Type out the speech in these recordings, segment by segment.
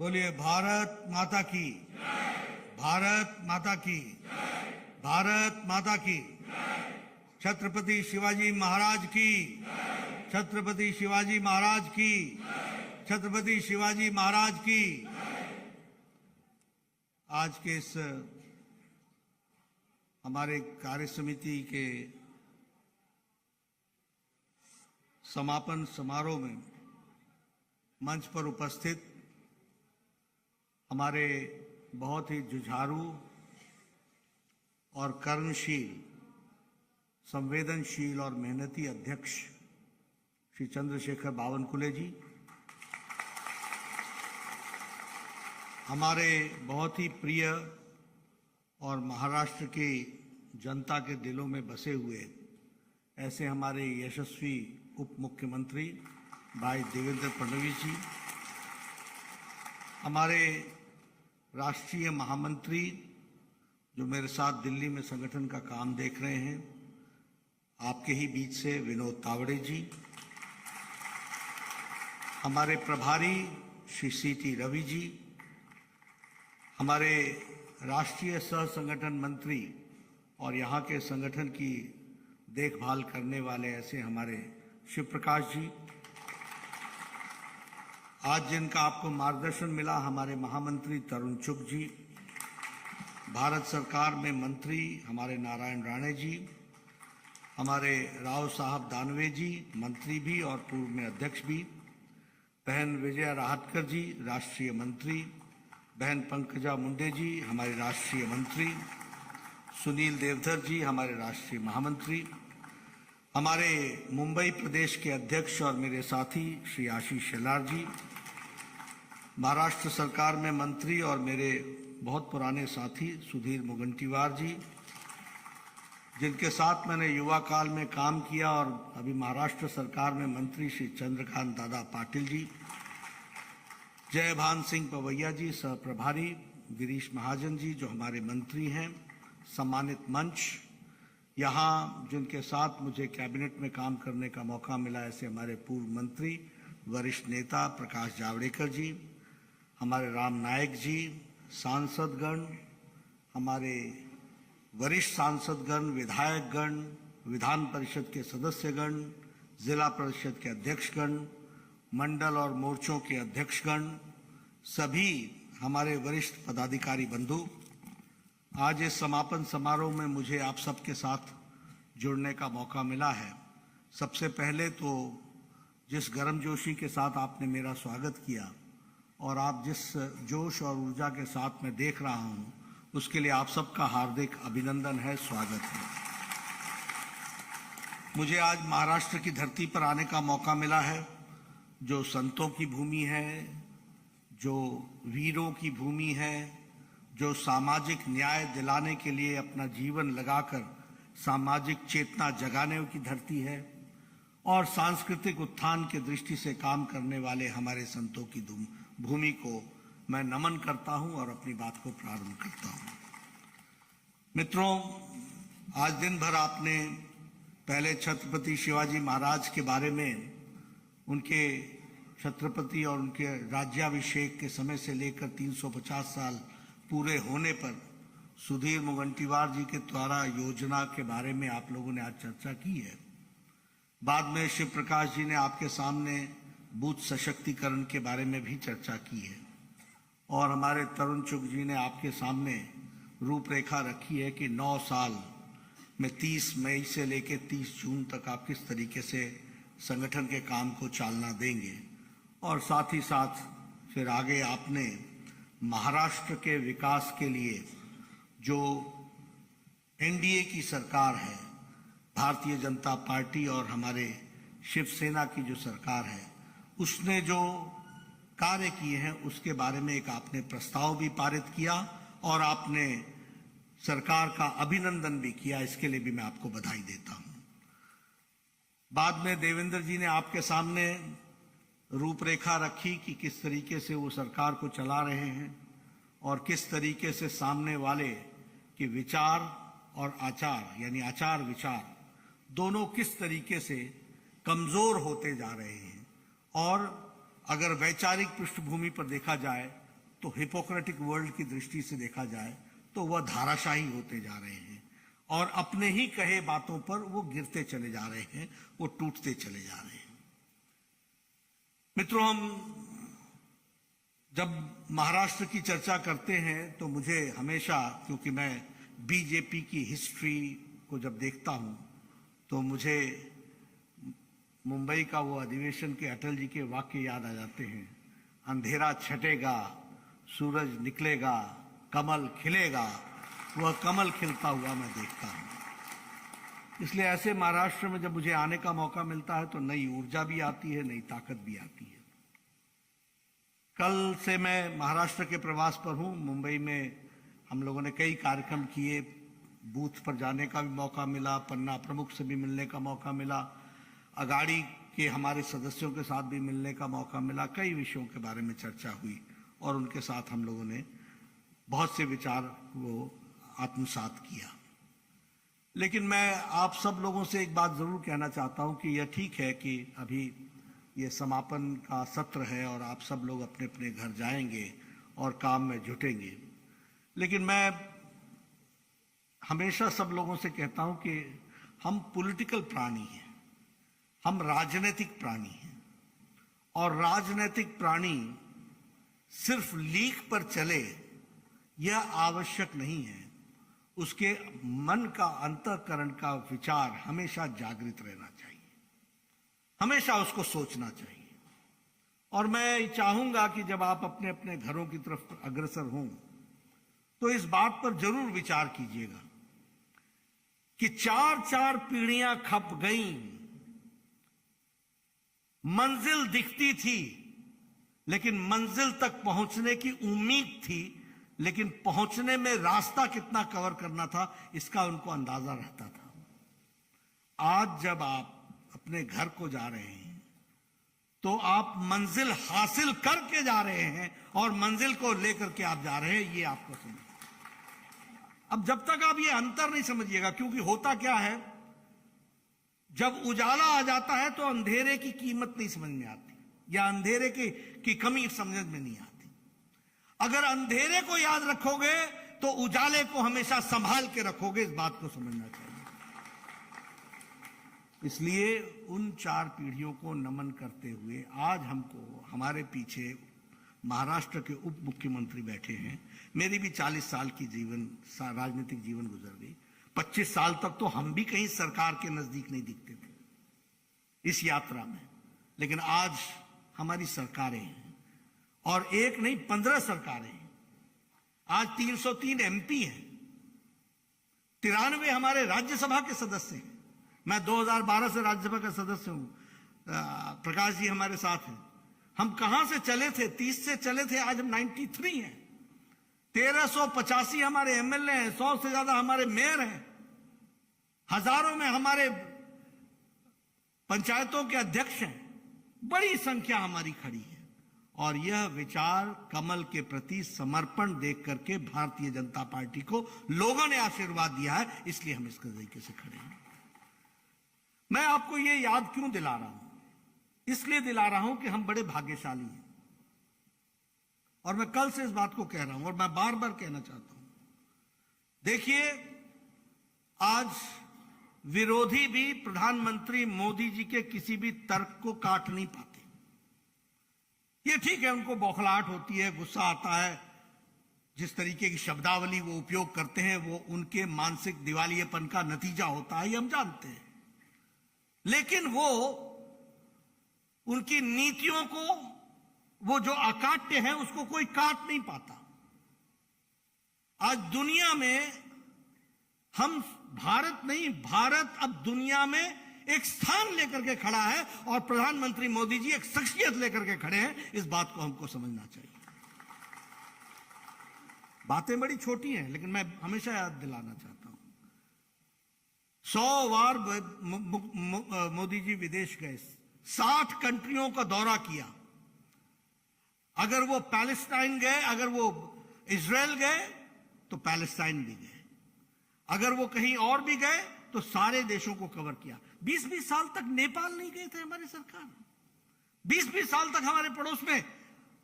बोलिए भारत माता की, भारत माता की, भारत माता की। छत्रपति शिवाजी महाराज की, छत्रपति शिवाजी महाराज की, छत्रपति शिवाजी महाराज की। आज के इस हमारे कार्य समिति के समापन समारोह में मंच पर उपस्थित हमारे बहुत ही जुझारू और कर्मशील, संवेदनशील और मेहनती अध्यक्ष श्री चंद्रशेखर बावनकुले जी, हमारे बहुत ही प्रिय और महाराष्ट्र की जनता के दिलों में बसे हुए ऐसे हमारे यशस्वी उप मुख्यमंत्री भाई देवेंद्र फडणवीस जी, हमारे राष्ट्रीय महामंत्री जो मेरे साथ दिल्ली में संगठन का काम देख रहे हैं, आपके ही बीच से विनोद तावड़े जी, हमारे प्रभारी श्री सी.टी. रवि जी, हमारे राष्ट्रीय सह संगठन मंत्री और यहाँ के संगठन की देखभाल करने वाले ऐसे हमारे शिव प्रकाश जी, आज जिनका आपको मार्गदर्शन मिला हमारे महामंत्री तरुण चुग जी, भारत सरकार में मंत्री हमारे नारायण राणे जी, हमारे राव साहब दानवे जी, मंत्री भी और पूर्व में अध्यक्ष भी, बहन विजया राहतकर जी, राष्ट्रीय मंत्री, बहन पंकजा मुंडे जी, हमारे राष्ट्रीय मंत्री, सुनील देवधर जी, हमारे राष्ट्रीय महामंत्री, हमारे मुंबई प्रदेश के अध्यक्ष और मेरे साथी श्री आशीष शेलार जी, महाराष्ट्र सरकार में मंत्री और मेरे बहुत पुराने साथी सुधीर मुगंटीवार जी, जिनके साथ मैंने युवा काल में काम किया और अभी महाराष्ट्र सरकार में मंत्री श्री चंद्रकांत दादा पाटिल जी, जयभान सिंह पवैया जी सह प्रभारी, गिरीश महाजन जी जो हमारे मंत्री हैं, सम्मानित मंच, यहाँ जिनके साथ मुझे कैबिनेट में काम करने का मौका मिला ऐसे हमारे पूर्व मंत्री वरिष्ठ नेता प्रकाश जावड़ेकर जी, हमारे राम नायक जी, सांसदगण, हमारे वरिष्ठ सांसदगण, विधायकगण, विधान परिषद के सदस्यगण, जिला परिषद के अध्यक्षगण, मंडल और मोर्चों के अध्यक्षगण, सभी हमारे वरिष्ठ पदाधिकारी बंधु, आज इस समापन समारोह में मुझे आप सबके साथ जुड़ने का मौका मिला है। सबसे पहले तो जिस गर्मजोशी के साथ आपने मेरा स्वागत किया और आप जिस जोश और ऊर्जा के साथ मैं देख रहा हूं, उसके लिए आप सबका हार्दिक अभिनंदन है, स्वागत है। मुझे आज महाराष्ट्र की धरती पर आने का मौका मिला है, जो संतों की भूमि है, जो वीरों की भूमि है, जो सामाजिक न्याय दिलाने के लिए अपना जीवन लगाकर सामाजिक चेतना जगाने की धरती है और सांस्कृतिक उत्थान की दृष्टि से काम करने वाले हमारे संतों की भूमि को मैं नमन करता हूं और अपनी बात को प्रारंभ करता हूं। मित्रों, आज दिन भर आपने पहले छत्रपति शिवाजी महाराज के बारे में, उनके छत्रपति और उनके राज्याभिषेक के समय से लेकर 350 साल पूरे होने पर सुधीर मुगंटीवार जी के द्वारा योजना के बारे में आप लोगों ने आज चर्चा की है। बाद में शिव प्रकाश जी ने आपके सामने बूथ सशक्तिकरण के बारे में भी चर्चा की है और हमारे तरुण चुग जी ने आपके सामने रूपरेखा रखी है कि 9 साल में 30 मई से लेकर 30 जून तक आप किस तरीके से संगठन के काम को चालना देंगे और साथ ही साथ फिर आगे आपने महाराष्ट्र के विकास के लिए जो एनडीए की सरकार है, भारतीय जनता पार्टी और हमारे शिवसेना की जो सरकार है, उसने जो कार्य किए हैं उसके बारे में एक आपने प्रस्ताव भी पारित किया और आपने सरकार का अभिनंदन भी किया। इसके लिए भी मैं आपको बधाई देता हूं। बाद में देवेंद्र जी ने आपके सामने रूपरेखा रखी कि किस तरीके से वो सरकार को चला रहे हैं और किस तरीके से सामने वाले के विचार और आचार यानी आचार विचार दोनों किस तरीके से कमजोर होते जा रहे हैं और अगर वैचारिक पृष्ठभूमि पर देखा जाए तो हिपोक्रेटिक वर्ल्ड की दृष्टि से देखा जाए तो वह धाराशाही होते जा रहे हैं और अपने ही कहे बातों पर वो गिरते चले जा रहे हैं, वो टूटते चले जा रहे हैं। मित्रों, हम जब महाराष्ट्र की चर्चा करते हैं तो मुझे हमेशा, क्योंकि मैं बीजेपी की हिस्ट्री को जब देखता हूं तो मुझे मुंबई का वो अधिवेशन के अटल जी के वाक्य याद आ जाते हैं। अंधेरा छटेगा, सूरज निकलेगा, कमल खिलेगा, वह कमल खिलता हुआ मैं देखता हूं। इसलिए ऐसे महाराष्ट्र में जब मुझे आने का मौका मिलता है तो नई ऊर्जा भी आती है, नई ताकत भी आती है। कल से मैं महाराष्ट्र के प्रवास पर हूं। मुंबई में हम लोगों ने कई कार्यक्रम किए, बूथ पर जाने का भी मौका मिला, पन्ना प्रमुख से भी मिलने का मौका मिला, अगाड़ी के हमारे सदस्यों के साथ भी मिलने का मौका मिला। कई विषयों के बारे में चर्चा हुई और उनके साथ हम लोगों ने बहुत से विचार को आत्मसात किया। लेकिन मैं आप सब लोगों से एक बात जरूर कहना चाहता हूं कि यह ठीक है कि अभी ये समापन का सत्र है और आप सब लोग अपने अपने घर जाएंगे और काम में जुटेंगे, लेकिन मैं हमेशा सब लोगों से कहता हूं कि हम पॉलिटिकल प्राणी हैं, हम राजनीतिक प्राणी हैं और राजनीतिक प्राणी सिर्फ लीक पर चले यह आवश्यक नहीं है। उसके मन का, अंतःकरण का विचार हमेशा जागृत रहना चाहिए, हमेशा उसको सोचना चाहिए। और मैं चाहूंगा कि जब आप अपने अपने घरों की तरफ अग्रसर हों तो इस बात पर जरूर विचार कीजिएगा कि 4-4 पीढ़ियां खप गईं, मंजिल दिखती थी लेकिन मंजिल तक पहुंचने की उम्मीद थी, लेकिन पहुंचने में रास्ता कितना कवर करना था इसका उनको अंदाजा रहता था। आज जब आप अपने घर को जा रहे हैं तो आप मंजिल हासिल करके जा रहे हैं और मंजिल को लेकर के आप जा रहे हैं, ये आपको समझ। अब जब तक आप ये अंतर नहीं समझिएगा, क्योंकि होता क्या है, जब उजाला आ जाता है तो अंधेरे की कीमत नहीं समझ में आती या अंधेरे की कमी समझ में नहीं आती। अगर अंधेरे को याद रखोगे तो उजाले को हमेशा संभाल के रखोगे, इस बात को समझना चाहिए। इसलिए उन 4 पीढ़ियों को नमन करते हुए आज हमको, हमारे पीछे महाराष्ट्र के उप मुख्यमंत्री बैठे हैं। मेरी भी 40 साल की राजनीतिक जीवन गुजर गई। 25 साल तक तो हम भी कहीं सरकार के नजदीक नहीं दिखते थे इस यात्रा में, लेकिन आज हमारी सरकारें हैं और एक नहीं 15 सरकारें हैं। आज 303 एमपी हैं, 93 हमारे राज्यसभा के सदस्य हैं। मैं 2012 से राज्यसभा का सदस्य हूं, प्रकाश जी हमारे साथ हैं। हम कहां से चले थे, 30 से चले थे, आज हम 93 हैं। 1385 हमारे एमएलए हैं, 100 से ज्यादा हमारे मेयर हैं, हजारों में हमारे पंचायतों के अध्यक्ष हैं। बड़ी संख्या हमारी खड़ी है और यह विचार कमल के प्रति समर्पण देख करके भारतीय जनता पार्टी को लोगों ने आशीर्वाद दिया है, इसलिए हम इस तरीके से खड़े हैं। मैं आपको यह याद क्यों दिला रहा हूं? इसलिए दिला रहा हूं कि हम बड़े भाग्यशाली हैं और मैं कल से इस बात को कह रहा हूं और मैं बार बार कहना चाहता हूं। देखिए, आज विरोधी भी प्रधानमंत्री मोदी जी के किसी भी तर्क को काट नहीं पाते। ये ठीक है, उनको बौखलाहट होती है, गुस्सा आता है, जिस तरीके की शब्दावली वो उपयोग करते हैं वो उनके मानसिक दिवालियेपन का नतीजा होता है, ये हम जानते हैं। लेकिन वो उनकी नीतियों को, वो जो अकाट्य है उसको कोई काट नहीं पाता। आज दुनिया में हम, भारत नहीं, भारत अब दुनिया में एक स्थान लेकर के खड़ा है और प्रधानमंत्री मोदी जी एक शख्सियत लेकर के खड़े हैं। इस बात को हमको समझना चाहिए। बातें बड़ी छोटी हैं लेकिन मैं हमेशा याद दिलाना चाहता हूं, 100 बार मोदी जी विदेश गए, 60 कंट्रियों का दौरा किया। अगर वो पैलेस्टाइन गए, अगर वो इजराइल गए तो पैलेस्टाइन भी गए, अगर वो कहीं और भी गए तो सारे देशों को कवर किया। 20-20 साल तक नेपाल नहीं गए थे हमारी सरकार, 20-20 साल तक हमारे पड़ोस में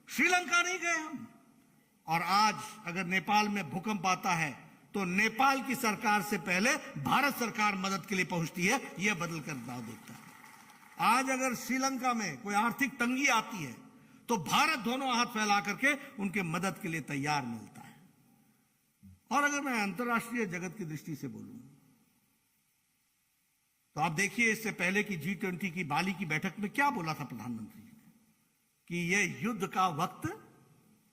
श्रीलंका नहीं गए हम, और आज अगर नेपाल में भूकंप आता है तो नेपाल की सरकार से पहले भारत सरकार मदद के लिए पहुंचती है, यह बदल कर दाव देता है। आज अगर श्रीलंका में कोई आर्थिक तंगी आती है तो भारत दोनों हाथ फैला करके उनके मदद के लिए तैयार मिलता है। और अगर मैं अंतर्राष्ट्रीय जगत की दृष्टि से बोलूं तो आप देखिए, इससे पहले की G20 की बाली की बैठक में क्या बोला था प्रधानमंत्री जी ने कि यह युद्ध का वक्त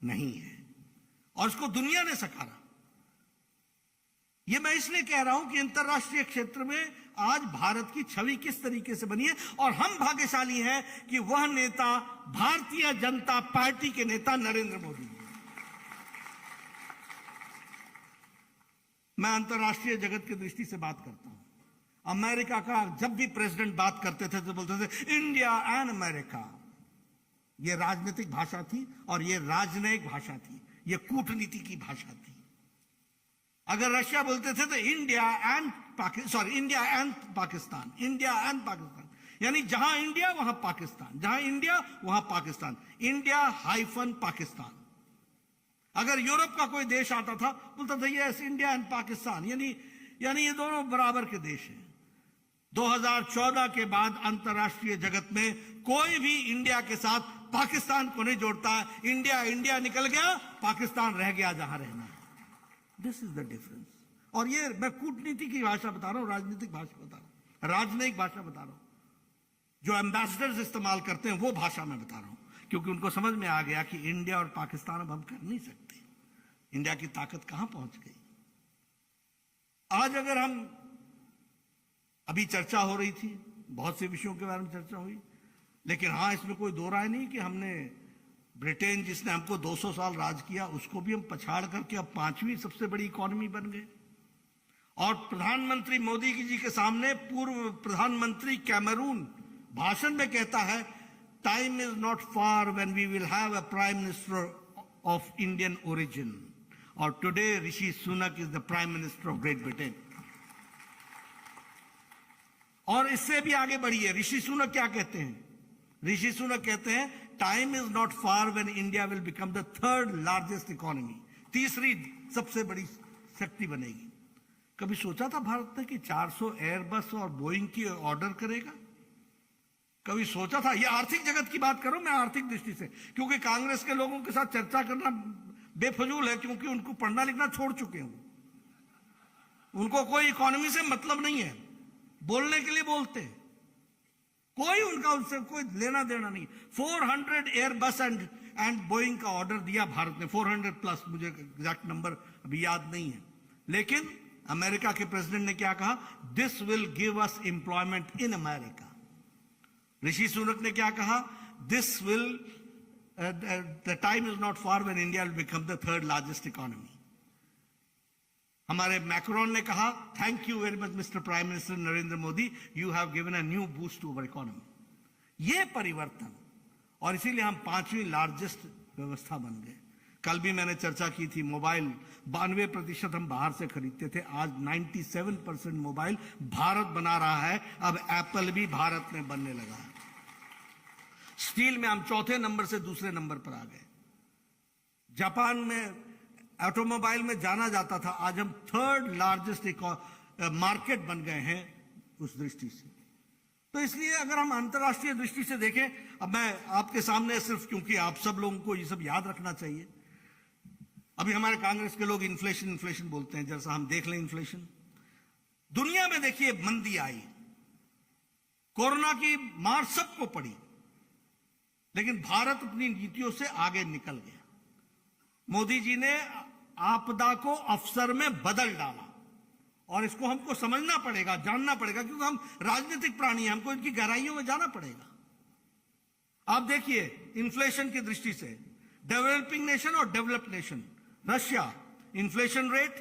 नहीं है, और इसको दुनिया ने सकारा। यह मैं इसलिए कह रहा हूं कि अंतर्राष्ट्रीय क्षेत्र में आज भारत की छवि किस तरीके से बनी है, और हम भाग्यशाली हैं कि वह नेता भारतीय जनता पार्टी के नेता नरेंद्र मोदी जी। मैं अंतर्राष्ट्रीय जगत की दृष्टि से बात करता हूं। अमेरिका का जब भी प्रेसिडेंट बात करते थे तो बोलते थे इंडिया एंड अमेरिका। यह राजनीतिक भाषा थी और यह राजनयिक भाषा थी, यह कूटनीति की भाषा थी। अगर रशिया बोलते थे तो India and Pakistan, India and Pakistan, यानी जहां इंडिया वहां पाकिस्तान, जहां इंडिया वहां पाकिस्तान, इंडिया हाइफन पाकिस्तान। अगर यूरोप का कोई देश आता था बोलता था यस इंडिया एंड पाकिस्तान, यानी ये दोनों बराबर के देश हैं। 2014 के बाद अंतर्राष्ट्रीय जगत में कोई भी इंडिया के साथ पाकिस्तान को नहीं जोड़ता। इंडिया निकल गया, पाकिस्तान रह गया जहां रहना है। This is the difference. और ये मैं कूटनीति की भाषा बता रहा हूं, राजनीतिक भाषा बता रहा हूं, राजनयिक भाषा बता रहा हूं। जो एम्बेसडर्स इस्तेमाल करते हैं वो भाषा में बता रहा हूं, क्योंकि उनको समझ में आ गया कि इंडिया और पाकिस्तान अब हम कर नहीं सकते। इंडिया की ताकत कहां पहुंच गई। आज अगर हम, अभी चर्चा हो रही थी, बहुत से विषयों के बारे में चर्चा हुई, लेकिन हां इसमें कोई दो राय नहीं कि हमने ब्रिटेन जिसने हमको 200 साल राज किया उसको भी हम पछाड़ करके अब 5वीं सबसे बड़ी इकोनॉमी बन गए। और प्रधानमंत्री मोदी जी के सामने पूर्व प्रधानमंत्री कैमरून भाषण में कहता है time is not far when we will have a prime minister of Indian origin, और today Rishi Sunak is the prime minister of Great Britain. और इससे भी आगे बढ़िए, ऋषि सुनक क्या कहते हैं? ऋषि सुनक कहते हैं time is not far when India will become the 3rd largest economy, तीसरी सबसे बड़ी शक्ति बनेगी। कभी सोचा था भारत ने कि 400 एयरबस और बोइंग की ऑर्डर करेगा? कभी सोचा था? ये आर्थिक जगत की बात करो, मैं आर्थिक दृष्टि से, क्योंकि कांग्रेस के लोगों के साथ चर्चा करना बेफजूल है, क्योंकि उनको पढ़ना लिखना छोड़ चुके हैं। उनको कोई इकोनॉमी से मतलब नहीं है, बोलने के लिए बोलते हैं, कोई उनका उनसे कोई लेना देना नहीं। 400 एयरबस एंड बोइंग का ऑर्डर दिया भारत ने, 400 प्लस, मुझे एग्जैक्ट नंबर अभी याद नहीं है। लेकिन अमेरिका के प्रेसिडेंट ने क्या कहा? This will give us employment in America. Rishi Sunak ने क्या कहा? This will the time is not far when India will become the 3rd largest economy. हमारे मैक्रोन ने कहा thank you very much mister prime minister Narendra Modi, you have given a new boost to our economy. ये परिवर्तन, और इसीलिए हम 5वीं largest व्यवस्था बन गए। कल भी मैंने चर्चा की थी, मोबाइल 92% हम बाहर से खरीदते थे, आज 97% मोबाइल भारत बना रहा है। अब एप्पल भी भारत में बनने लगा है। स्टील में हम 4थे नंबर से दूसरे नंबर पर आ गए। जापान में ऑटोमोबाइल में जाना जाता था, आज हम 3rd लार्जेस्ट मार्केट बन गए हैं उस दृष्टि से। तो इसलिए अगर हम अंतर्राष्ट्रीय दृष्टि से देखें, अब मैं आपके सामने सिर्फ, क्योंकि आप सब लोगों को ये सब याद रखना चाहिए, अभी हमारे कांग्रेस के लोग इन्फ्लेशन बोलते हैं, जैसा हम देख लें इन्फ्लेशन। दुनिया में देखिए मंदी आई, कोरोना की मार सबको पड़ी, लेकिन भारत अपनी नीतियों से आगे निकल गया। मोदी जी ने आपदा को अवसर में बदल डाला, और इसको हमको समझना पड़ेगा, जानना पड़ेगा, क्योंकि हम राजनीतिक प्राणी हैं, हमको इनकी गहराइयों में जाना पड़ेगा। आप देखिए इन्फ्लेशन की दृष्टि से डेवलपिंग नेशन और developed nation, Russia inflation rate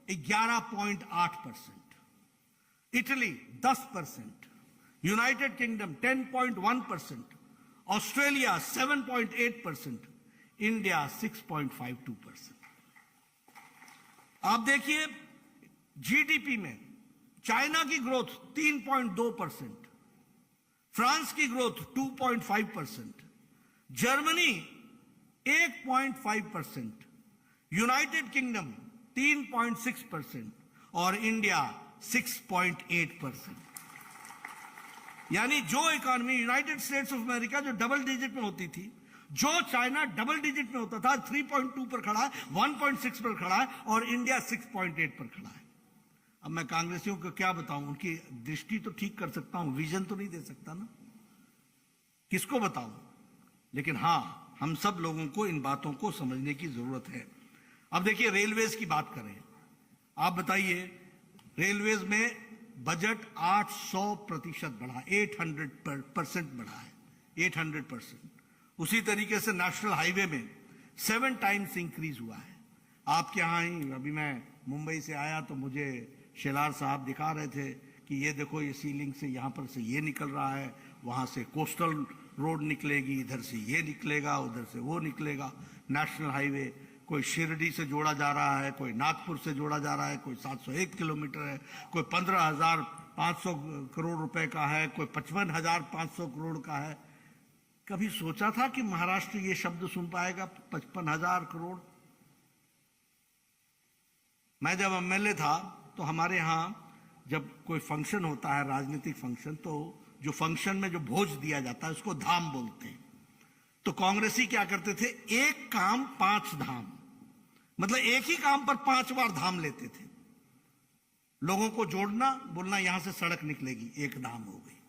11.8%, Italy 10%, United kingdom 10.1%, Australia 7.8%, India 6.52%। आप देखिए जीडीपी में चाइना की ग्रोथ 3.2%, फ्रांस की ग्रोथ 2.5%, जर्मनी 1.5%, यूनाइटेड किंगडम 3.6% और इंडिया 6.8%। यानी जो economy United states of America जो डबल डिजिट में होती थी, जो चाइना डबल डिजिट में होता था, 3.2 पर खड़ा है, 1.6 पर खड़ा है, और इंडिया 6.8 पर खड़ा है। अब मैं कांग्रेसियों को क्या बताऊं, उनकी दृष्टि तो ठीक कर सकता हूं, विजन तो नहीं दे सकता ना, किसको बताऊं। लेकिन हां, हम सब लोगों को इन बातों को समझने की जरूरत है। अब देखिए, रेलवेज की बात करें, आप बताइए, रेलवेज में बजट 800% बढ़ा, 800% बढ़ा है, 800%। उसी तरीके से नेशनल हाईवे में 7 टाइम्स इंक्रीज हुआ है। आपके यहां ही अभी मैं मुंबई से आया तो मुझे शेलार साहब दिखा रहे थे कि ये देखो, ये सीलिंग से यहां पर से ये निकल रहा है, वहां से कोस्टल रोड निकलेगी, इधर से ये निकलेगा, उधर से वो निकलेगा। नेशनल हाईवे कोई शिरडी से जोड़ा जा रहा है, कोई नागपुर से जोड़ा जा रहा है, कोई 701 किलोमीटर है, कोई 15,500 करोड़ रुपए का है, कोई 55,500 करोड़ का है। कभी सोचा था कि महाराष्ट्र ये शब्द सुन पाएगा, 55,000 करोड़? मैं जब एमएलए था तो हमारे यहां जब कोई फंक्शन होता है, राजनीतिक फंक्शन, तो जो फंक्शन में जो भोज दिया जाता है उसको धाम बोलते हैं। तो कांग्रेसी क्या करते थे, एक काम 5 धाम, मतलब एक ही काम पर 5 बार धाम लेते थे। लोगों को जोड़ना, बोलना यहां से सड़क निकलेगी, एक धाम हो गई।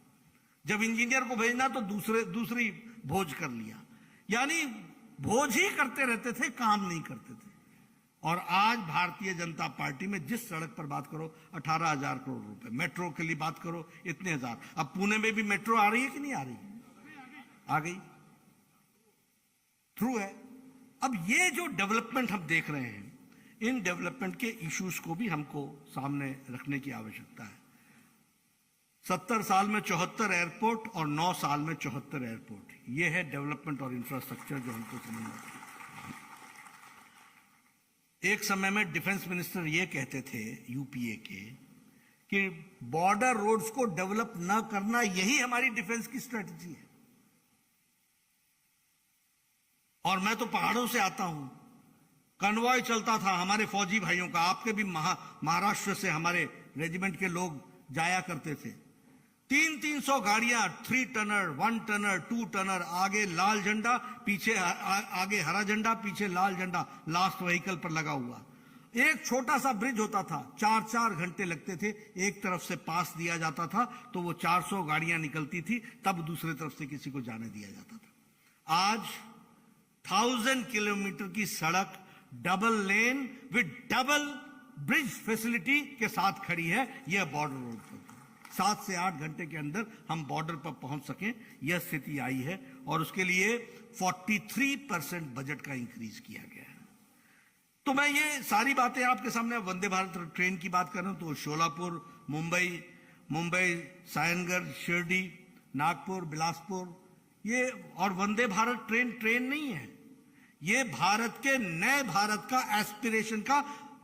जब इंजीनियर को भेजना तो दूसरी भोज कर लिया। यानी भोज ही करते रहते थे, काम नहीं करते थे। और आज भारतीय जनता पार्टी में जिस सड़क पर बात करो 18,000 करोड़ रुपए, मेट्रो के लिए बात करो इतने हजार। अब पुणे में भी मेट्रो आ रही है कि नहीं आ रही? आ गई, थ्रू है। अब ये जो डेवलपमेंट हम देख रहे हैं, इन डेवलपमेंट के इश्यूज को भी हमको सामने रखने की आवश्यकता है। 70 साल में 74 एयरपोर्ट और 9 साल में 74 एयरपोर्ट, ये है डेवलपमेंट और इंफ्रास्ट्रक्चर जो हमको समझना चाहिए। एक समय में डिफेंस मिनिस्टर ये कहते थे यूपीए के कि बॉर्डर रोड्स को डेवलप ना करना, यही हमारी डिफेंस की स्ट्रेटजी है। और मैं तो पहाड़ों से आता हूं, कन्वॉय चलता था हमारे फौजी भाइयों का, आपके भी महाराष्ट्र से हमारे रेजिमेंट के लोग जाया करते थे। 300 गाड़ियां, 3 टनर, 1 टनर, 2 टनर, आगे लाल झंडा, पीछे आगे हरा झंडा, पीछे लाल झंडा, लास्ट व्हीकल पर लगा हुआ। एक छोटा सा ब्रिज होता था, 4-4 घंटे लगते थे, एक तरफ से पास दिया जाता था तो वो 400 गाड़ियां निकलती थी, तब दूसरी तरफ से किसी को जाने दिया जाता था। आज 1000 किलोमीटर की सड़क double lane with double bridge facility के साथ खड़ी है। यह बॉर्डर रोड पर 7 से 8 घंटे के अंदर हम बॉर्डर पर पहुंच सकें, यह स्थिति आई है। और उसके लिए 43% बजट का इंक्रीज किया गया है। तो मैं ये सारी बातें आपके सामने, वंदे भारत ट्रेन की बात कर रहा हूं तो शोलापुर, मुंबई, सायनगढ़, शिरडी, नागपुर, बिलासपुर, ये और वंदे भारत ट्रेन नहीं है, ये भारत के नए भारत का एस्पिरेशन का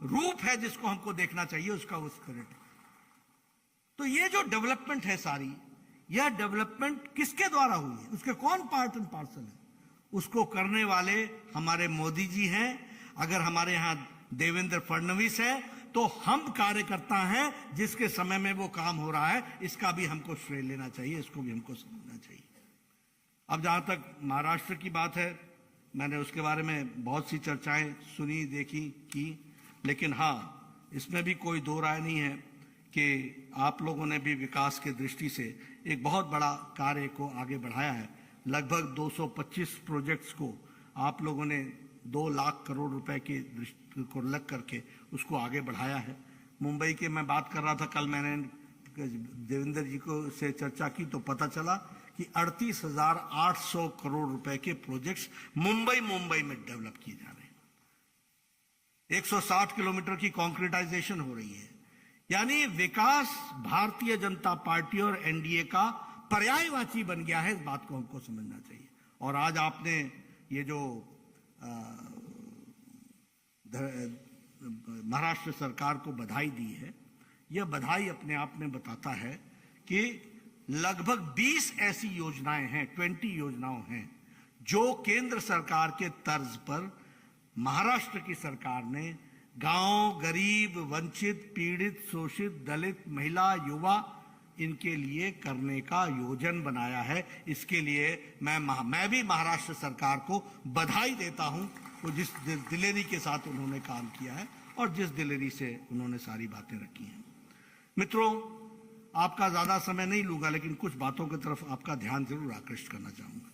रूप है, जिसको हमको देखना चाहिए, उसका वो स्पिरिट। तो ये जो डेवलपमेंट है सारी, यह डेवलपमेंट किसके द्वारा हुई है, उसके कौन पार्ट एंड पार्सल है? उसको करने वाले हमारे मोदी जी हैं। अगर हमारे यहां देवेंद्र फडणवीस है तो हम कार्यकर्ता हैं जिसके समय में वो काम हो रहा है, इसका भी हमको श्रेय लेना चाहिए, इसको भी हमको समझना चाहिए। अब जहां तक महाराष्ट्र की बात है, मैंने उसके बारे में बहुत सी चर्चाएं सुनी, देखी, की, लेकिन हां, इसमें भी कोई दो राय नहीं है कि आप लोगों ने भी विकास की दृष्टि से एक बहुत बड़ा कार्य को आगे बढ़ाया है। लगभग 225 प्रोजेक्ट्स को आप लोगों ने 2 लाख करोड़ रुपए की दृष्टि को लग करके उसको आगे बढ़ाया है। मुंबई के मैं बात कर रहा था, कल मैंने देवेंद्र जी को से चर्चा की तो पता चला कि 38,800 करोड़ रुपए के प्रोजेक्ट्स मुंबई में डेवलप किए जा रहे हैं। 160 किलोमीटर की कॉन्क्रीटाइजेशन हो रही है। यानी विकास भारतीय जनता पार्टी और एनडीए का पर्यायवाची बन गया है, इस बात को हमको समझना चाहिए। और आज आपने ये जो महाराष्ट्र सरकार को बधाई दी है, यह बधाई अपने आप में बताता है कि लगभग 20 ऐसी योजनाएं हैं, 20 योजनाएं हैं जो केंद्र सरकार के तर्ज पर महाराष्ट्र की सरकार ने गांव, गरीब, वंचित, पीड़ित, शोषित, दलित, महिला, युवा, इनके लिए करने का योजन बनाया है। इसके लिए मैं भी महाराष्ट्र सरकार को बधाई देता हूं, वो जिस दिलेरी के साथ उन्होंने काम किया है और जिस दिलेरी से उन्होंने सारी बातें रखी हैं। मित्रों, आपका ज्यादा समय नहीं लूंगा, लेकिन कुछ बातों की तरफ आपका ध्यान जरूर आकृष्ट करना चाहूंगा।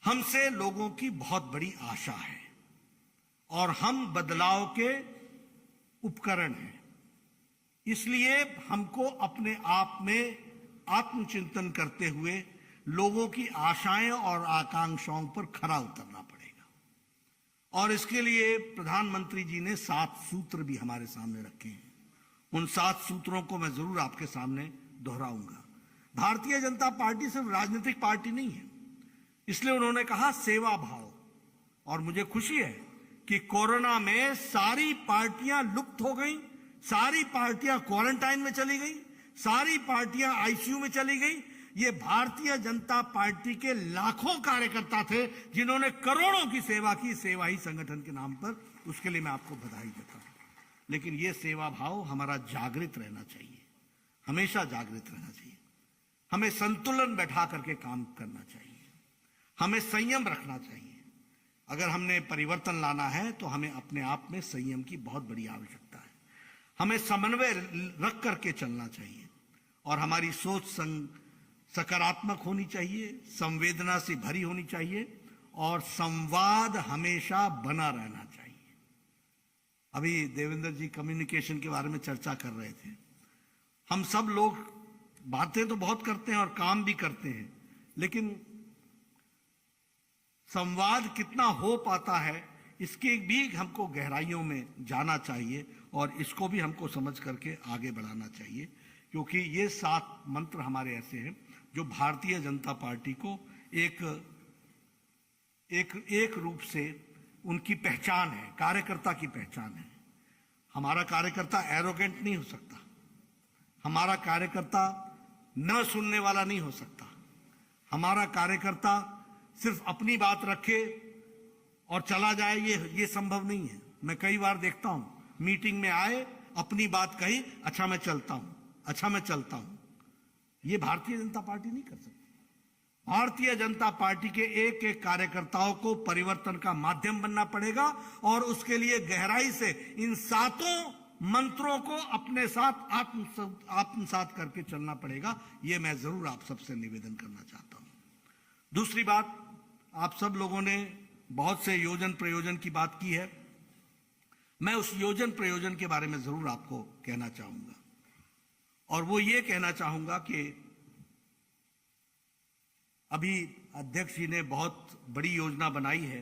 हमसे लोगों की बहुत बड़ी आशा है और हम बदलाव के उपकरण हैं। इसलिए हमको अपने आप में आत्मचिंतन करते हुए लोगों की आशाएं और आकांक्षाओं पर खरा उतरना पड़ेगा। और इसके लिए प्रधानमंत्री जी ने 7 सूत्र भी हमारे सामने रखे हैं। उन 7 सूत्रों को मैं जरूर आपके सामने दोहराऊंगा। भारतीय जनता पार्टी सिर्फ राजनीतिक पार्टी नहीं है, इसलिए उन्होंने कहा सेवा भाव। और मुझे खुशी है कि कोरोना में सारी पार्टियां लुप्त हो गई, सारी पार्टियां क्वारंटाइन में चली गई, सारी पार्टियां आईसीयू में चली गई। ये भारतीय जनता पार्टी के लाखों कार्यकर्ता थे जिन्होंने करोड़ों की सेवा की, सेवा ही संगठन के नाम पर। उसके लिए मैं आपको बधाई देता हूं। लेकिन यह सेवा भाव हमारा जागृत रहना चाहिए, हमेशा जागृत रहना चाहिए। हमें संतुलन बैठा करके काम करना चाहिए, हमें संयम रखना चाहिए। अगर हमने परिवर्तन लाना है तो हमें अपने आप में संयम की बहुत बड़ी आवश्यकता है। हमें समन्वय रख करके चलना चाहिए और हमारी सोच सकारात्मक होनी चाहिए, संवेदना से भरी होनी चाहिए और संवाद हमेशा बना रहना चाहिए। अभी देवेंद्र जी कम्युनिकेशन के बारे में चर्चा कर रहे थे। हम सब लोग बातें तो बहुत करते हैं और काम भी करते हैं, लेकिन संवाद कितना हो पाता है इसके भी हमको गहराइयों में जाना चाहिए और इसको भी हमको समझ करके आगे बढ़ाना चाहिए। क्योंकि ये 7 मंत्र हमारे ऐसे हैं जो भारतीय जनता पार्टी को एक रूप से उनकी पहचान है, कार्यकर्ता की पहचान है। हमारा कार्यकर्ता एरोगेंट नहीं हो सकता, हमारा कार्यकर्ता न सुनने वाला नहीं हो सकता, हमारा कार्यकर्ता सिर्फ अपनी बात रखे और चला जाए, ये संभव नहीं है। मैं कई बार देखता हूं, मीटिंग में आए, अपनी बात कही, अच्छा मैं चलता हूं, अच्छा मैं चलता हूं। ये भारतीय जनता पार्टी नहीं कर सकती। भारतीय जनता पार्टी के एक एक कार्यकर्ताओं को परिवर्तन का माध्यम बनना पड़ेगा और उसके लिए गहराई से इन 7 मंत्रों को अपने साथ आत्मसात करके चलना पड़ेगा। ये मैं जरूर आप सबसे निवेदन करना चाहता हूं। दूसरी बात, आप सब लोगों ने बहुत से योजन प्रयोजन की बात की है। मैं उस योजन प्रयोजन के बारे में जरूर आपको कहना चाहूंगा और वो ये कहना चाहूंगा कि अभी अध्यक्ष जी ने बहुत बड़ी योजना बनाई है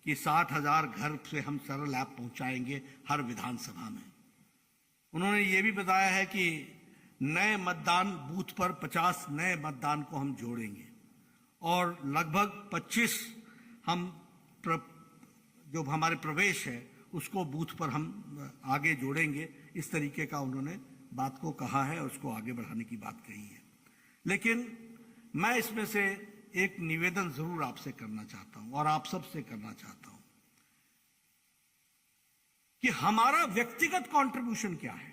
कि 60,000 घर से हम सरल ऐप पहुंचाएंगे हर विधानसभा में। उन्होंने ये भी बताया है कि नए मतदान बूथ पर 50 नए मतदान को हम जोड़ेंगे और लगभग 25 हम जो हमारे प्रवेश है उसको बूथ पर हम आगे जोड़ेंगे। इस तरीके का उन्होंने बात को कहा है और उसको आगे बढ़ाने की बात कही है। लेकिन मैं इसमें से एक निवेदन जरूर आपसे करना चाहता हूं और आप सबसे करना चाहता हूं कि हमारा व्यक्तिगत कंट्रीब्यूशन क्या है।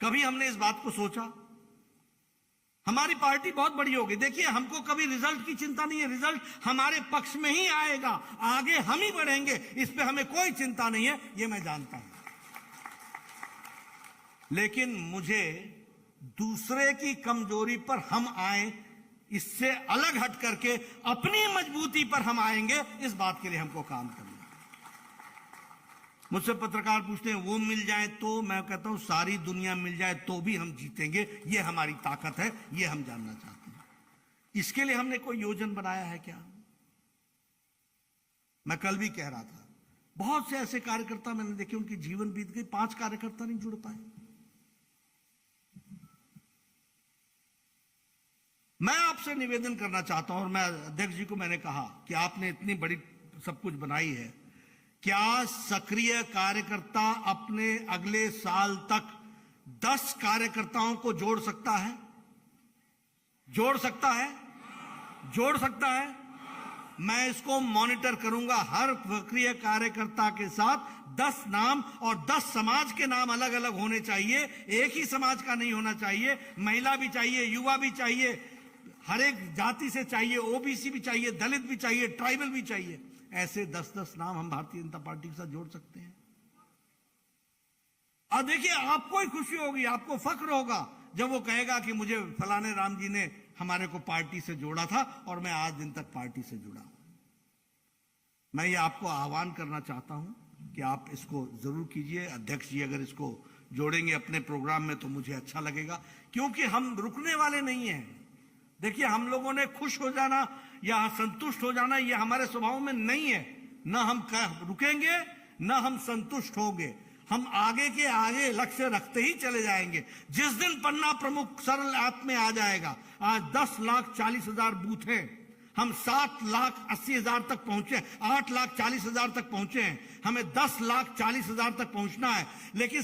कभी हमने इस बात को सोचा? हमारी पार्टी बहुत बड़ी होगी। देखिए, हमको कभी रिजल्ट की चिंता नहीं है, रिजल्ट हमारे पक्ष में ही आएगा, आगे हम ही बढ़ेंगे, इस पे हमें कोई चिंता नहीं है, ये मैं जानता हूं। लेकिन मुझे दूसरे की कमजोरी पर हम आए, इससे अलग हट करके अपनी मजबूती पर हम आएंगे, इस बात के लिए हमको काम करना है। मुझसे पत्रकार पूछते हैं वो मिल जाए तो, मैं कहता हूं सारी दुनिया मिल जाए तो भी हम जीतेंगे। ये हमारी ताकत है, ये हम जानना चाहते हैं। इसके लिए हमने कोई योजना बनाया है क्या? मैं कल भी कह रहा था, बहुत से ऐसे कार्यकर्ता मैंने देखे, उनकी जीवन बीत गई, 5 कार्यकर्ता नहीं जुड़ पाए। मैं आपसे निवेदन करना चाहता हूं और मैं अध्यक्ष जी को मैंने कहा कि आपने इतनी बड़ी सब कुछ बनाई है, क्या सक्रिय कार्यकर्ता अपने अगले साल तक 10 कार्यकर्ताओं को जोड़ सकता है? जोड़ सकता है? जोड़ सकता है? मैं इसको मॉनिटर करूंगा। हर सक्रिय कार्यकर्ता के साथ 10 नाम और 10 समाज के नाम अलग अलग होने चाहिए, एक ही समाज का नहीं होना चाहिए। महिला भी चाहिए, युवा भी चाहिए, हर एक जाति से चाहिए, ओबीसी भी चाहिए, दलित भी चाहिए, ट्राइबल भी चाहिए। ऐसे 10-10 नाम हम भारतीय जनता पार्टी के साथ जोड़ सकते हैं। और देखिए, आपको ही खुशी होगी, आपको फक्र होगा जब वो कहेगा कि मुझे फलाने राम जी ने हमारे को पार्टी से जोड़ा था और मैं आज दिन तक पार्टी से जुड़ा हूं। मैं ये आपको आह्वान करना चाहता हूं कि आप इसको जरूर कीजिए। अध्यक्ष जी अगर इसको जोड़ेंगे अपने प्रोग्राम में तो मुझे अच्छा लगेगा, क्योंकि हम रुकने वाले नहीं हैं। देखिए, हम लोगों ने खुश हो जाना या संतुष्ट हो जाना ये हमारे स्वभाव में नहीं है। न हम रुकेंगे, न हम संतुष्ट होंगे। हम आगे के आगे लक्ष्य रखते ही चले जाएंगे। जिस दिन पन्ना प्रमुख सरल ऐप में आ जाएगा, आज 10,40,000 बूथ हैं, हम 7,80,000 तक पहुंचे, 8,40,000 तक पहुंचे हैं। हमें 10,40,000 तक पहुंचना है, लेकिन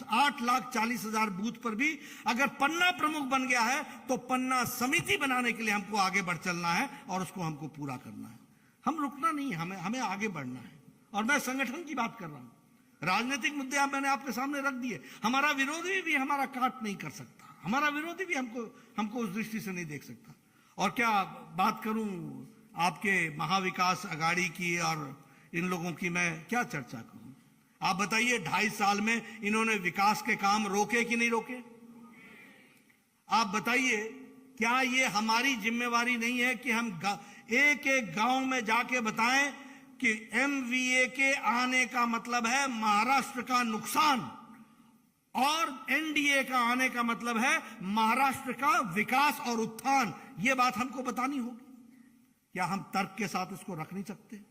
8,40,000 बूथ पर भी अगर पन्ना प्रमुख बन गया है तो पन्ना समिति बनाने के लिए हमको आगे बढ़ चलना है और उसको हमको पूरा करना है। हम रुकना नहीं, हमें आगे बढ़ना है। और मैं संगठन की बात कर रहा हूं। राजनीतिक मुद्दे मैंने आपके सामने रख दिए। हमारा विरोधी भी हमारा काट नहीं कर सकता, हमारा विरोधी भी हमको उस दृष्टि से नहीं देख सकता। और क्या बात करूं आपके महाविकास अघाड़ी की और इन लोगों की, मैं क्या चर्चा करूं। आप बताइए, 2.5 साल में इन्होंने विकास के काम रोके कि नहीं रोके? आप बताइए, क्या ये हमारी जिम्मेवारी नहीं है कि हम एक एक गांव में जाके बताएं कि एमवीए के आने का मतलब है महाराष्ट्र का नुकसान और एनडीए का आने का मतलब है महाराष्ट्र का विकास और उत्थान। यह बात हमको बतानी होगी। क्या हम तर्क के साथ इसको रख नहीं सकते?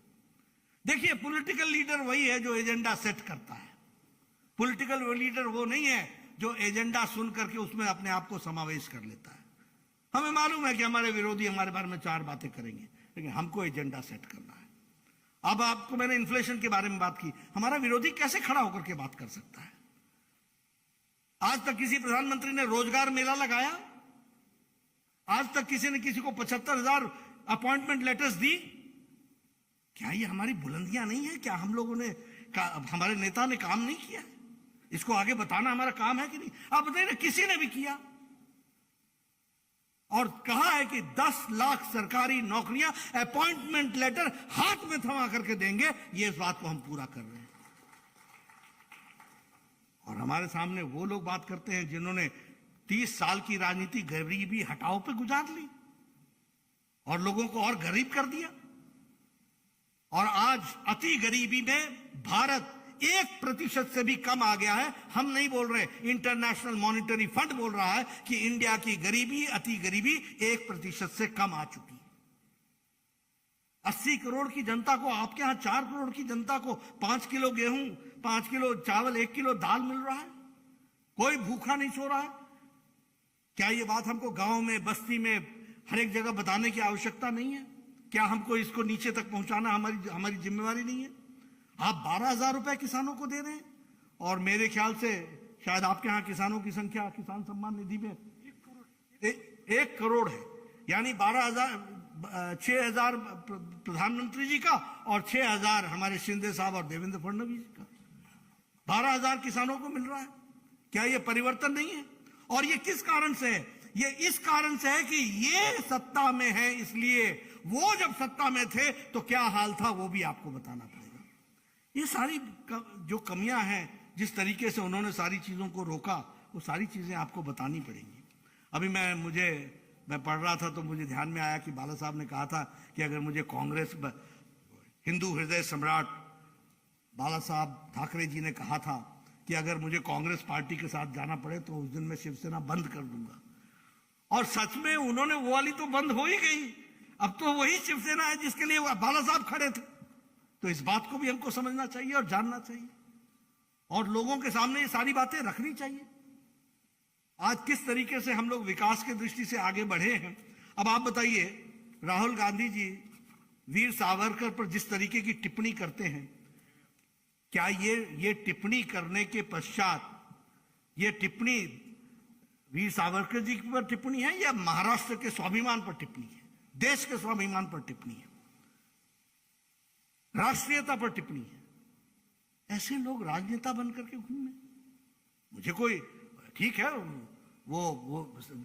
देखिए, पॉलिटिकल लीडर वही है जो एजेंडा सेट करता है। पॉलिटिकल लीडर वो नहीं है जो एजेंडा सुन करके उसमें अपने आप को समावेश कर लेता है। हमें मालूम है कि हमारे विरोधी हमारे बारे में 4 बातें करेंगे, लेकिन हमको एजेंडा सेट करना है। अब आपको मैंने इन्फ्लेशन के बारे में बात की। हमारा विरोधी कैसे खड़ा होकर के बात कर सकता है? आज तक किसी प्रधानमंत्री ने रोजगार मेला लगाया? आज तक किसी ने किसी को 75,000 अपॉइंटमेंट लेटर्स दी? क्या ये हमारी बुलंदियां नहीं है? क्या हम लोगों ने हमारे नेता ने काम नहीं किया? इसको आगे बताना हमारा काम है कि नहीं? आप बताइए ना, किसी ने भी किया? और कहा है कि 10 लाख सरकारी नौकरियां अपॉइंटमेंट लेटर हाथ में थमा करके देंगे। ये इस बात को हम पूरा कर रहे हैं। और हमारे सामने वो लोग बात करते हैं जिन्होंने 30 साल की राजनीति गरीबी हटाओ पे गुजार ली और लोगों को और गरीब कर दिया। और आज अति गरीबी में भारत 1% से भी कम आ गया है। हम नहीं बोल रहे, इंटरनेशनल मॉनिटरी फंड बोल रहा है कि इंडिया की गरीबी, अति गरीबी 1% से कम आ चुकी है। 80 करोड़ की जनता को, आपके यहां 4 करोड़ की जनता को 5 किलो गेहूं, 5 किलो चावल, 1 किलो दाल मिल रहा है। कोई भूखा नहीं सो रहा है। क्या ये बात हमको गांव में, बस्ती में, हर एक जगह बताने की आवश्यकता नहीं है? क्या हमको इसको नीचे तक पहुंचाना हमारी जिम्मेवारी नहीं है? आप 12,000 रुपए किसानों को दे रहे हैं और मेरे ख्याल से शायद आपके यहां किसानों की संख्या किसान सम्मान निधि में 1 करोड़ है। यानी 6,000 प्रधानमंत्री जी का और 6,000 हमारे शिंदे साहब और देवेंद्र फडणवीस जी का। 12,000 किसानों को मिल रहा है। क्या ये परिवर्तन नहीं है? और ये किस कारण से है? ये इस कारण से है कि ये सत्ता में है, इसलिए वो जब सत्ता में थे तो क्या हाल था वो भी आपको बताना पड़ेगा। ये सारी जो कमियां हैं, जिस तरीके से उन्होंने सारी चीजों को रोका, वो सारी चीजें आपको बतानी पड़ेंगी। अभी मैं पढ़ रहा था तो मुझे ध्यान में आया कि बाला साहब ने कहा था कि अगर मुझे कांग्रेस, हिंदू हृदय सम्राट बाला साहब ठाकरे जी ने कहा था कि अगर मुझे कांग्रेस पार्टी के साथ जाना पड़े तो उस दिन मैं शिवसेना बंद कर दूंगा। और सच में उन्होंने वो वाली तो बंद हो ही गई। अब तो वही शिवसेना है जिसके लिए बाला साहब खड़े थे। तो इस बात को भी हमको समझना चाहिए और जानना चाहिए और लोगों के सामने ये सारी बातें रखनी चाहिए। आज किस तरीके से हम लोग विकास की दृष्टि से आगे बढ़े हैं। अब आप बताइए, राहुल गांधी जी वीर सावरकर पर जिस तरीके की टिप्पणी करते हैं, क्या ये टिप्पणी करने के पश्चात ये टिप्पणी वीर सावरकर जी पर टिप्पणी है या महाराष्ट्र के स्वाभिमान पर टिप्पणी है? देश के स्वाभिमान पर टिप्पणी है, राष्ट्रीयता पर टिप्पणी है। ऐसे लोग राजनेता बनकर के घूमे। मुझे कोई, ठीक है, वो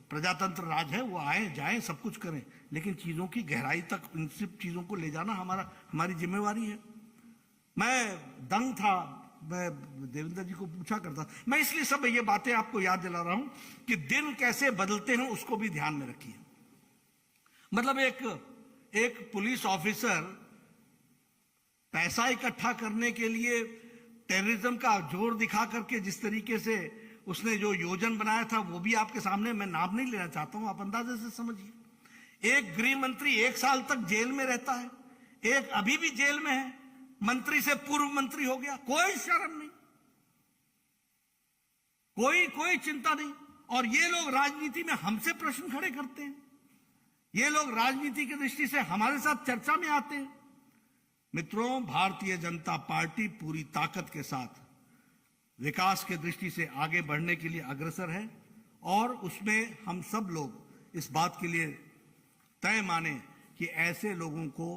प्रजातंत्र राज है, वो आए जाएं सब कुछ करें, लेकिन चीजों की गहराई तक इन सब चीजों को ले जाना हमारी जिम्मेवारी है। मैं दंग था, मैं देवेंद्र जी को पूछा करता, मैं इसलिए सब ये बातें आपको याद दिला रहा हूं कि दिन कैसे बदलते हैं उसको भी ध्यान में रखिए। मतलब एक पुलिस ऑफिसर पैसा इकट्ठा करने के लिए टेररिज्म का जोर दिखा करके जिस तरीके से उसने जो योजना बनाया था, वो भी आपके सामने, मैं नाम नहीं लेना चाहता हूं, आप अंदाजे से समझिए। एक गृह मंत्री 1 साल तक जेल में रहता है, एक अभी भी जेल में है, मंत्री से पूर्व मंत्री हो गया, कोई शर्म नहीं, कोई चिंता नहीं। और ये लोग राजनीति में हमसे प्रश्न खड़े करते हैं, ये लोग राजनीति की दृष्टि से हमारे साथ चर्चा में आते हैं। मित्रों, भारतीय जनता पार्टी पूरी ताकत के साथ विकास के दृष्टि से आगे बढ़ने के लिए अग्रसर है, और उसमें हम सब लोग इस बात के लिए तय माने कि ऐसे लोगों को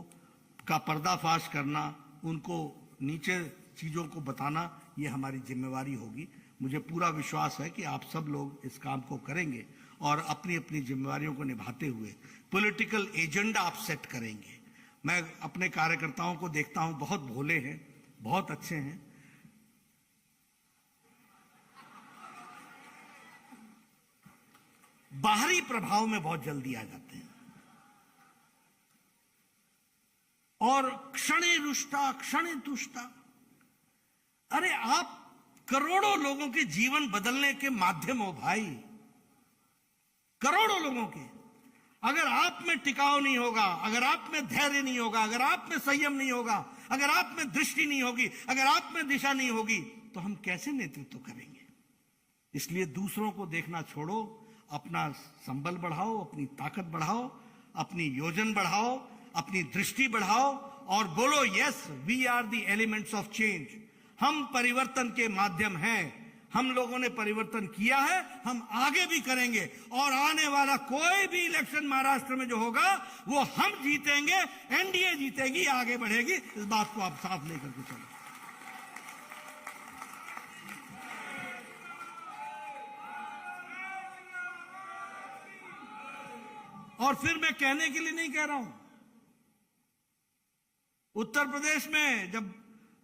का पर्दाफाश करना, उनको नीचे चीजों को बताना, ये हमारी जिम्मेवारी होगी। मुझे पूरा विश्वास है कि आप सब लोग इस काम को करेंगे और अपनी अपनी जिम्मेवारियों को निभाते हुए पॉलिटिकल एजेंडा आप सेट करेंगे। मैं अपने कार्यकर्ताओं को देखता हूं, बहुत भोले हैं, बहुत अच्छे हैं, बाहरी प्रभाव में बहुत जल्दी आ जाते हैं और क्षणे रुष्टा क्षणे तुष्टा। अरे आप करोड़ों लोगों के जीवन बदलने के माध्यम हो भाई, करोड़ों लोगों के। अगर आप में टिकाव नहीं होगा, अगर आप में धैर्य नहीं होगा, अगर आप में संयम नहीं होगा, अगर आप में दृष्टि नहीं होगी, अगर आप में दिशा नहीं होगी, तो हम कैसे नेतृत्व करेंगे? इसलिए दूसरों को देखना छोड़ो, अपना संबल बढ़ाओ, अपनी ताकत बढ़ाओ, अपनी योजना बढ़ाओ, अपनी दृष्टि बढ़ाओ और बोलो, yes we are the elements of change. हम परिवर्तन के माध्यम हैं, हम लोगों ने परिवर्तन किया है, हम आगे भी करेंगे, और आने वाला कोई भी इलेक्शन महाराष्ट्र में जो होगा वो हम जीतेंगे, एनडीए जीतेगी, आगे बढ़ेगी। इस बात को आप साथ लेकर के चलो। और फिर मैं कहने के लिए नहीं कह रहा हूं, उत्तर प्रदेश में जब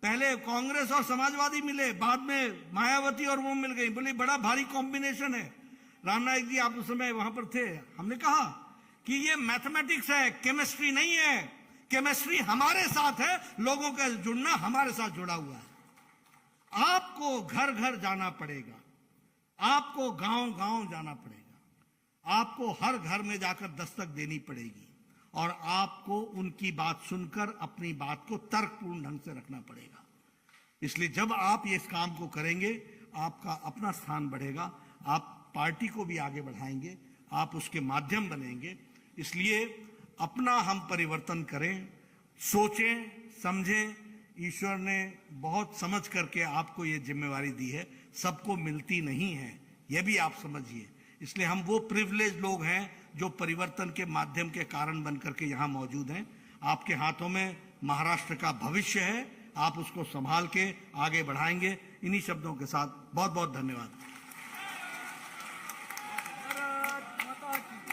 पहले कांग्रेस और समाजवादी मिले, बाद में मायावती और वो मिल गई, बोली बड़ा भारी कॉम्बिनेशन है। रामनायक जी आप उस समय वहां पर थे, हमने कहा कि ये मैथमेटिक्स है, केमिस्ट्री नहीं है। केमिस्ट्री हमारे साथ है, लोगों का जुड़ना हमारे साथ जुड़ा हुआ है। आपको घर घर जाना पड़ेगा, आपको गांव गांव जाना पड़ेगा, आपको हर घर में जाकर दस्तक देनी पड़ेगी, और आपको उनकी बात सुनकर अपनी बात को तर्कपूर्ण ढंग से रखना पड़ेगा। इसलिए जब आप ये इस काम को करेंगे, आपका अपना स्थान बढ़ेगा, आप पार्टी को भी आगे बढ़ाएंगे, आप उसके माध्यम बनेंगे। इसलिए अपना हम परिवर्तन करें, सोचें, समझें। ईश्वर ने बहुत समझ करके आपको ये जिम्मेवारी दी है, सबको मिलती नहीं है, यह भी आप समझिए। इसलिए हम वो प्रिविलेज लोग हैं जो परिवर्तन के माध्यम के कारण बनकर के यहां मौजूद हैं। आपके हाथों में महाराष्ट्र का भविष्य है, आप उसको संभाल के आगे बढ़ाएंगे। इन्हीं शब्दों के साथ बहुत बहुत धन्यवाद।